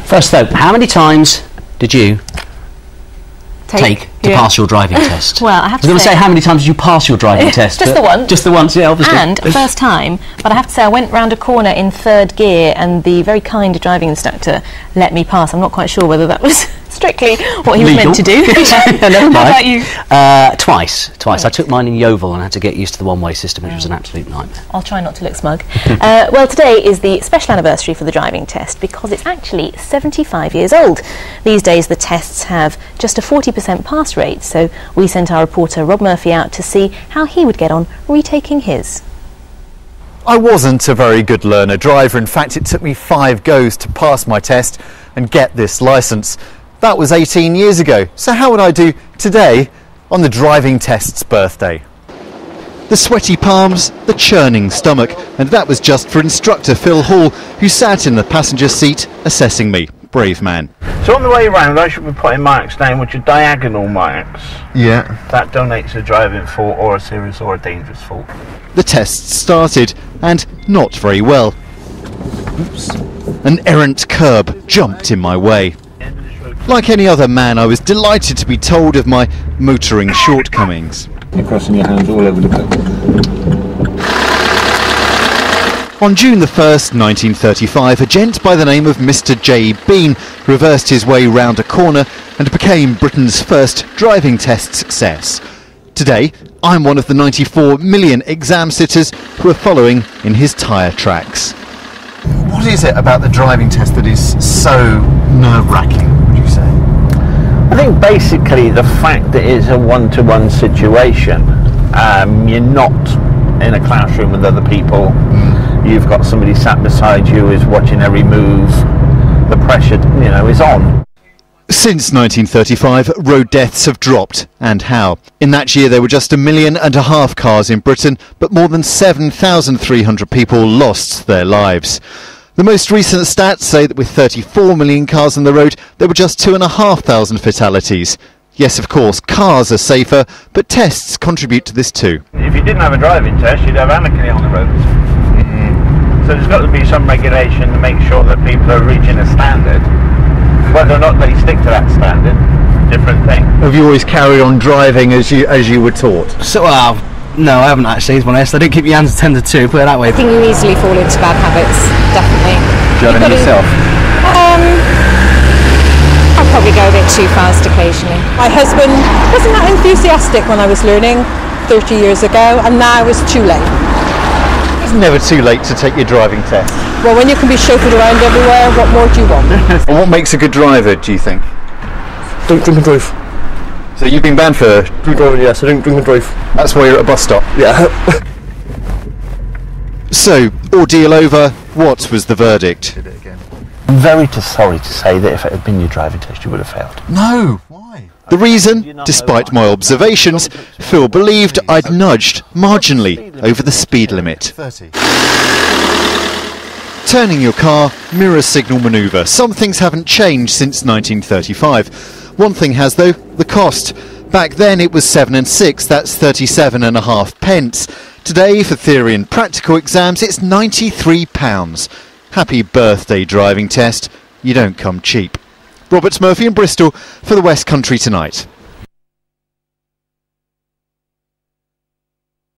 First though, how many times did you take to pass your driving test? Well, I have to say... I was going to say, how many times did you pass your driving test? Just the once. Just the once, yeah, obviously. And first time, but I have to say I went round a corner in 3rd gear and the very kind driving instructor let me pass. I'm not quite sure whether that was strictly what he was meant to do. Never mind. How about you? Twice. I took mine in Yeovil and had to get used to the one-way system, which was an absolute nightmare. I'll try not to look smug. Well, today is the special anniversary for the driving test because it's actually 75 years old. These days the tests have just a 40% pass rate, so we sent our reporter Rob Murphy out to see how he would get on retaking his. I wasn't a very good learner driver. In fact, it took me 5 goes to pass my test and get this licence. That was 18 years ago. So how would I do today on the driving test's birthday? The sweaty palms, the churning stomach, and that was just for instructor Phil Hall, who sat in the passenger seat assessing me. Brave man. So on the way round I should be putting marks down which are diagonal marks. Yeah. That donates a driving fault or a serious or a dangerous fault. The test started, and not very well. Oops. An errant curb jumped in my way. Like any other man, I was delighted to be told of my motoring shortcomings. You're crossing your hands all over the place. On June the 1st, 1935, a gent by the name of Mr. J. Bean reversed his way round a corner and became Britain's first driving test success. Today, I'm one of the 94 million exam sitters who are following in his tyre tracks. What is it about the driving test that is so nerve-wracking, would you say? I think basically the fact that it's a one-to-one situation. You're not in a classroom with other people. You've got somebody sat beside you who's watching every move. The pressure, is on. Since 1935, road deaths have dropped, and how. In that year there were just 1.5 million cars in Britain, but more than 7,300 people lost their lives. The most recent stats say that with 34 million cars on the road, there were just 2,500 fatalities. Yes, of course, cars are safer, but tests contribute to this too. If you didn't have a driving test, you'd have anarchy on the roads. So there's got to be some regulation to make sure that people are reaching a standard. Whether or not they stick to that standard, different thing. Have you always carried on driving as you were taught? So, no, I haven't actually, to be honest. I didn't keep your hands attended to, put it that way. I think you easily fall into bad habits, definitely. Do you have any yourself? I'll probably go a bit too fast occasionally. My husband wasn't that enthusiastic when I was learning 30 years ago, and now it's too late. It's never too late to take your driving test. Well, when you can be chauffeured around everywhere, what more do you want? And what makes a good driver, do you think? Don't drink and drive. So you've been banned for Drink driving, yes, I don't drink and drive. That's why you're at a bus stop? Yeah. So, ordeal over, what was the verdict? I'm very sorry to say that if it had been your driving test, you would have failed. No! Why? The reason, despite my observations, Phil believed I'd nudged marginally over the speed limit. 30. Turning your car, mirror signal manoeuvre. Some things haven't changed since 1935. One thing has though, the cost. Back then it was 7 and 6, that's 37.5 pence. Today, for theory and practical exams, it's £93. Happy birthday driving test. You don't come cheap. Robert Murphy in Bristol for the West Country Tonight.